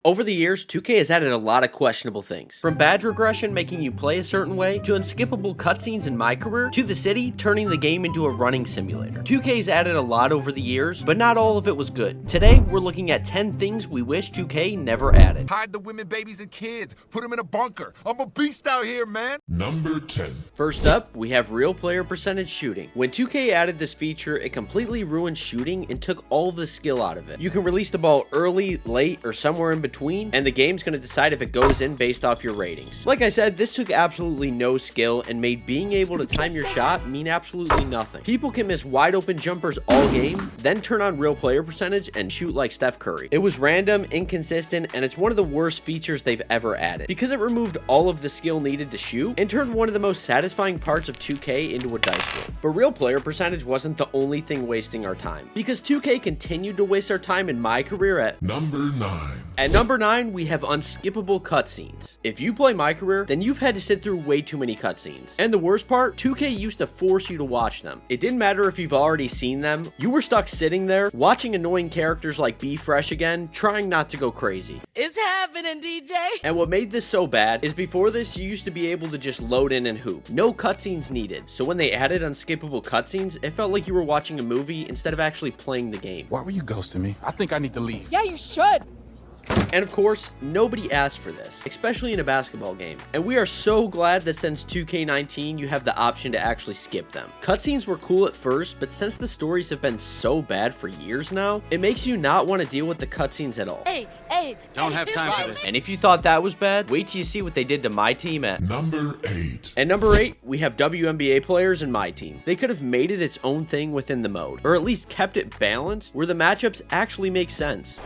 Over the years, 2K has added a lot of questionable things. From badge regression making you play a certain way, to unskippable cutscenes in my career, to the city turning the game into a running simulator. 2K's added a lot over the years, but not all of it was good. Today, we're looking at 10 things we wish 2K never added. Hide the women, babies, and kids. Put them in a bunker. I'm a beast out here, man. Number 10. First up, we have real player percentage shooting. When 2K added this feature, it completely ruined shooting and took all of the skill out of it. You can release the ball early, late, or somewhere in between, and the game's going to decide if it goes in based off your ratings. Like I said, this took absolutely no skill and made being able to time your shot mean absolutely nothing. People can miss wide open jumpers all game, then turn on real player percentage and shoot like Steph Curry. It was random, inconsistent, and it's one of the worst features they've ever added because it removed all of the skill needed to shoot and turned one of the most satisfying parts of 2K into a dice roll. But real player percentage wasn't the only thing wasting our time, because 2K continued to waste our time in my career at Number 9. At number 9, we have unskippable cutscenes. If you play my career, then you've had to sit through way too many cutscenes. And the worst part, 2K used to force you to watch them. It didn't matter if you've already seen them, you were stuck sitting there, watching annoying characters like Be Fresh again, trying not to go crazy. It's happening, DJ! And what made this so bad is before this, you used to be able to just load in and hoop. No cutscenes needed. So when they added unskippable cutscenes, it felt like you were watching a movie instead of actually playing the game. Why were you ghosting me? I think I need to leave. Yeah, you should! And of course, nobody asked for this, especially in a basketball game. And we are so glad that since 2K19, you have the option to actually skip them. Cutscenes were cool at first, but since the stories have been so bad for years now, it makes you not want to deal with the cutscenes at all. Hey, Don't have time for this. And if you thought that was bad, wait till you see what they did to my team at Number 8. At number 8, we have WNBA players in my team. They could have made it its own thing within the mode, or at least kept it balanced where the matchups actually make sense.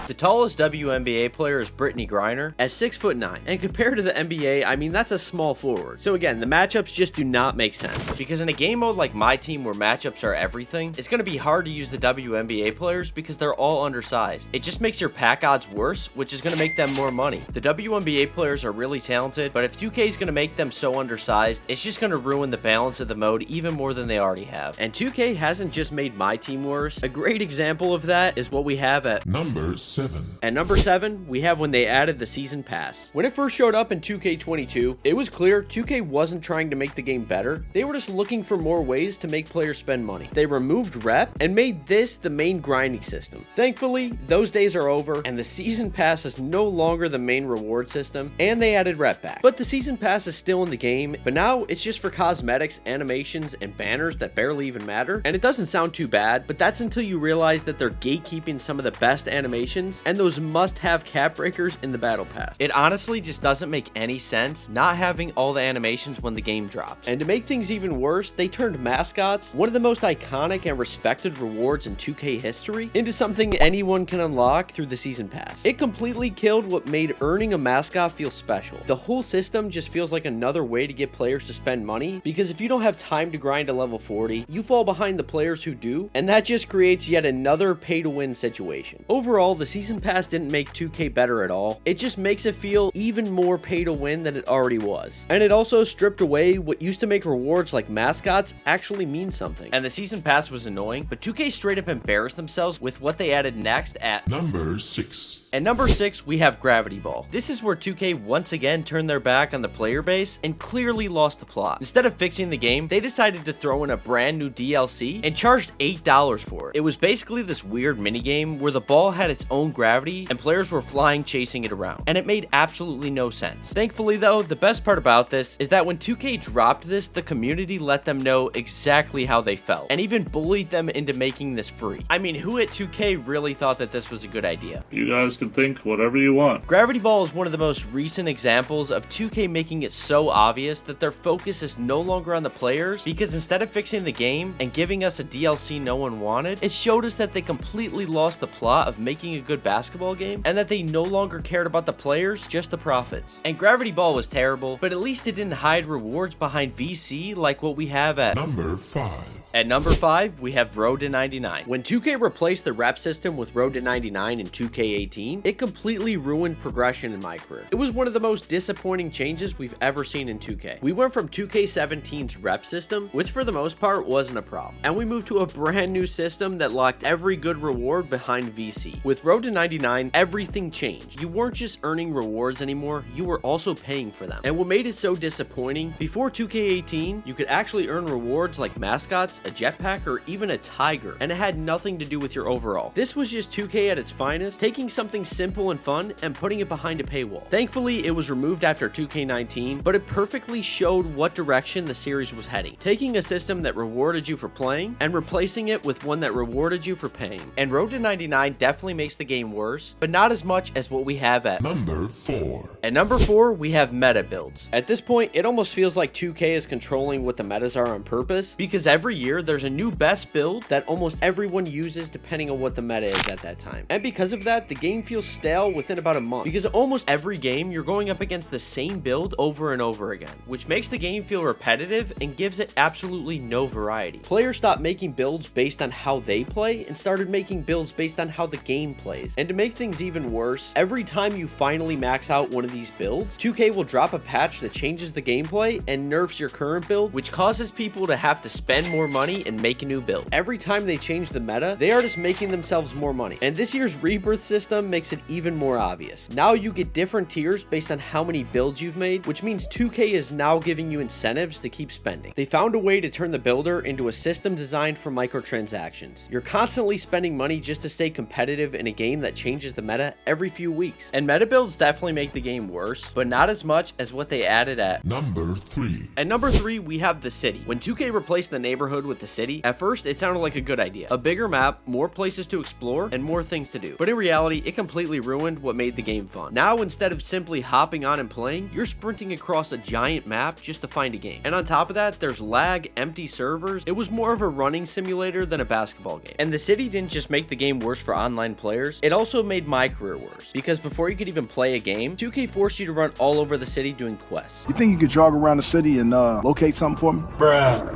The tallest WNBA player is Brittany Griner at 6'9", and compared to the NBA, I mean that's a small forward. So again, the matchups just do not make sense, because in a game mode like my team where matchups are everything, it's going to be hard to use the WNBA players because they're all undersized. It just makes your pack odds worse, which is going to make them more money. The WNBA players are really talented, but if 2K is going to make them so undersized, it's just going to ruin the balance of the mode even more than they already have. And 2K hasn't just made my team worse. A great example of that is what we have at Number 7. At number 7, we have when they added the season pass. When it first showed up in 2K22, it was clear 2K wasn't trying to make the game better. They were just looking for more ways to make players spend money. They removed rep and made this the main grinding system. Thankfully, those days are over and the season pass is no longer the main reward system, and they added rep back. But the season pass is still in the game, but now it's just for cosmetics, animations, and banners that barely even matter. And it doesn't sound too bad, but that's until you realize that they're gatekeeping some of the best animations and those must-have cap breakers in the battle pass. It honestly just doesn't make any sense not having all the animations when the game drops. And to make things even worse, they turned mascots, one of the most iconic and respected rewards in 2K history, into something anyone can unlock through the season pass. It completely killed what made earning a mascot feel special. The whole system just feels like another way to get players to spend money, because if you don't have time to grind to level 40, you fall behind the players who do, and that just creates yet another pay-to-win situation. Overall, the season pass didn't make 2K better at all. It just makes it feel even more pay to win than it already was. And it also stripped away what used to make rewards like mascots actually mean something. And the season pass was annoying, but 2K straight up embarrassed themselves with what they added next at Number 6. At number 6, we have Gravity Ball. This is where 2K once again turned their back on the player base and clearly lost the plot. Instead of fixing the game, they decided to throw in a brand new DLC and charged $8 for it. It was basically this weird minigame where the ball had its own gravity and players were flying chasing it around, and it made absolutely no sense. Thankfully though, the best part about this is that when 2K dropped this, the community let them know exactly how they felt and even bullied them into making this free. I mean, who at 2K really thought that this was a good idea? You guys can think whatever you want. Gravity Ball is one of the most recent examples of 2K making it so obvious that their focus is no longer on the players, because instead of fixing the game and giving us a DLC no one wanted, it showed us that they completely lost the plot of making a good basketball game and that they no longer cared about the players, just the profits. And Gravity Ball was terrible, but at least it didn't hide rewards behind VC like what we have at Number 5. At number 5, we have Road to 99. When 2K replaced the rep system with Road to 99 in 2K18, it completely ruined progression in my career. It was one of the most disappointing changes we've ever seen in 2K. We went from 2K17's rep system, which for the most part wasn't a problem, and we moved to a brand new system that locked every good reward behind VC. With Road to 99, everything changed. You weren't just earning rewards anymore, you were also paying for them. And what made it so disappointing, before 2K18, you could actually earn rewards like mascots, a jetpack, or even a tiger, and it had nothing to do with your overall. This was just 2K at its finest, taking something simple and fun and putting it behind a paywall. Thankfully, it was removed after 2K19, but it perfectly showed what direction the series was heading, taking a system that rewarded you for playing and replacing it with one that rewarded you for paying. And Road to 99 definitely makes the game worse, but not as much as what we have at Number 4. At number 4, we have meta builds. At this point, it almost feels like 2K is controlling what the metas are on purpose, because every year there's a new best build that almost everyone uses depending on what the meta is at that time. And because of that, the game feels stale within about a month, because almost every game you're going up against the same build over and over again, which makes the game feel repetitive and gives it absolutely no variety. Players stopped making builds based on how they play and started making builds based on how the game plays. And to make things even worse, every time you finally max out one of these builds, 2K will drop a patch that changes the gameplay and nerfs your current build, which causes people to have to spend more money and make a new build. Every time they change the meta, they are just making themselves more money. And this year's rebirth system makes it even more obvious. Now you get different tiers based on how many builds you've made, which means 2K is now giving you incentives to keep spending. They found a way to turn the builder into a system designed for microtransactions. You're constantly spending money just to stay competitive in a game that changes the meta every few weeks. And meta builds definitely make the game worse, but not as much as what they added at Number 3. At number 3, we have the city. When 2K replaced the neighborhood with the city, at first it sounded like a good idea. A bigger map, more places to explore, and more things to do. But in reality, it completely ruined what made the game fun. Now, instead of simply hopping on and playing, you're sprinting across a giant map just to find a game. And on top of that, there's lag, empty servers. It was more of a running simulator than a basketball game. And the city didn't just make the game worse for online players, it also made my career worse. Because before you could even play a game, 2K forced you to run all over the city doing quests. You think you could jog around the city and locate something for me?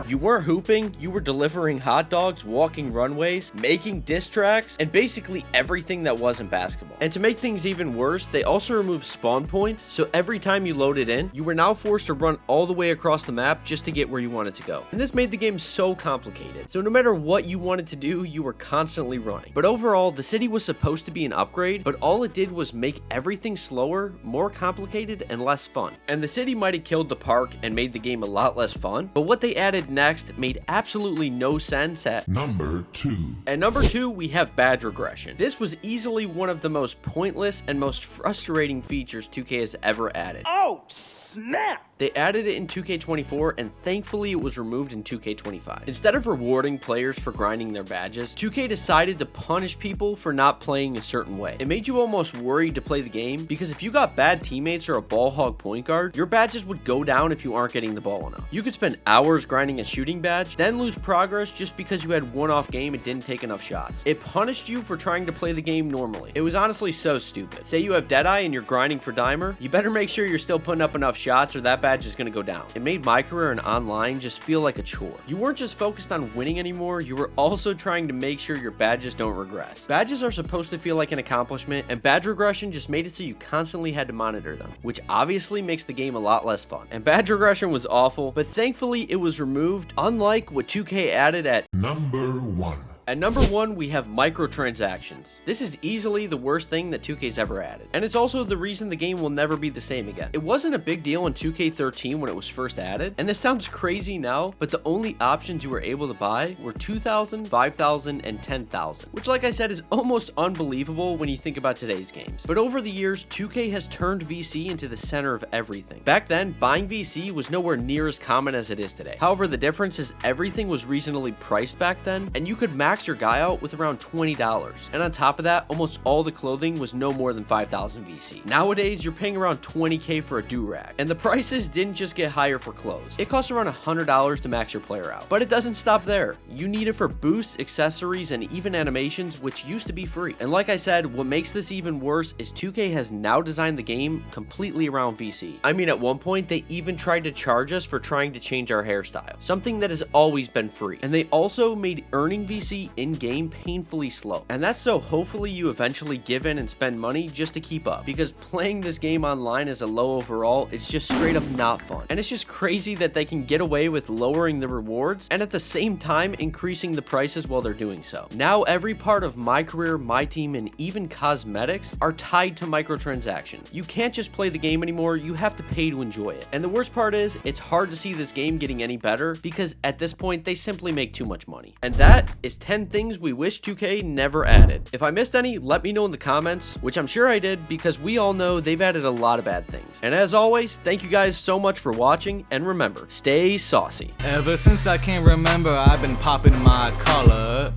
You weren't hooping, you were delivering hot dogs, walking runways, making diss tracks, and basically everything that wasn't basketball. And to make things even worse, they also removed spawn points, so every time you loaded in, you were now forced to run all the way across the map just to get where you wanted to go. And this made the game so complicated. So no matter what you wanted to do, you were constantly running. But overall, the city was supposed to be an upgrade, but all it did was make everything slower, more complicated, and less fun. And the city might have killed the park and made the game a lot less fun, but what they added next made absolutely no sense at Number 2. At number 2, we have badge regression. This was easily one of the most pointless and most frustrating features 2K has ever added. Oh, snap! They added it in 2K24, and thankfully it was removed in 2K25. Instead of rewarding players for grinding their badges, 2K decided to punish people for not playing a certain way. It made you almost worried to play the game, because if you got bad teammates or a ball hog point guard, your badges would go down if you aren't getting the ball enough. You could spend hours grinding a shooting badge, then lose progress just because you had one off game and didn't take enough shots. It punished you for trying to play the game normally. It was honestly so stupid. Say you have Deadeye and you're grinding for Dimer, you better make sure you're still putting up enough shots or that badge is going to go down. It made my career in online just feel like a chore. You weren't just focused on winning anymore, you were also trying to make sure your badges don't regress. Badges are supposed to feel like an accomplishment, and badge regression just made it so you constantly had to monitor them, which obviously makes the game a lot less fun. And badge regression was awful, but thankfully it was removed, unlike what 2K added at Number 1. At number 1, we have microtransactions. This is easily the worst thing that 2K's ever added, and it's also the reason the game will never be the same again. It wasn't a big deal in 2K13 when it was first added, and this sounds crazy now, but the only options you were able to buy were 2,000, 5,000, and 10,000, which like I said is almost unbelievable when you think about today's games. But over the years, 2K has turned VC into the center of everything. Back then, buying VC was nowhere near as common as it is today. However, the difference is everything was reasonably priced back then, and you could max max your guy out with around $20. And on top of that, almost all the clothing was no more than 5,000 VC. Nowadays, you're paying around 20k for a do-rag. And the prices didn't just get higher for clothes. It costs around $100 to max your player out. But it doesn't stop there. You need it for boosts, accessories, and even animations, which used to be free. And like I said, what makes this even worse is 2K has now designed the game completely around VC. I mean, at one point, they even tried to charge us for trying to change our hairstyle, something that has always been free. And they also made earning VC in-game painfully slow. And that's so hopefully you eventually give in and spend money just to keep up, because playing this game online as a low overall is just straight up not fun. And it's just crazy that they can get away with lowering the rewards and at the same time increasing the prices while they're doing so. Now every part of my career, my team, and even cosmetics are tied to microtransactions. You can't just play the game anymore, you have to pay to enjoy it. And the worst part is, it's hard to see this game getting any better because at this point they simply make too much money. And that is 10 things we wish 2K never added. If I missed any, let me know in the comments, which I'm sure I did because we all know they've added a lot of bad things. And as always, thank you guys so much for watching, and remember, stay saucy. Ever since I can remember, I've been popping my collar,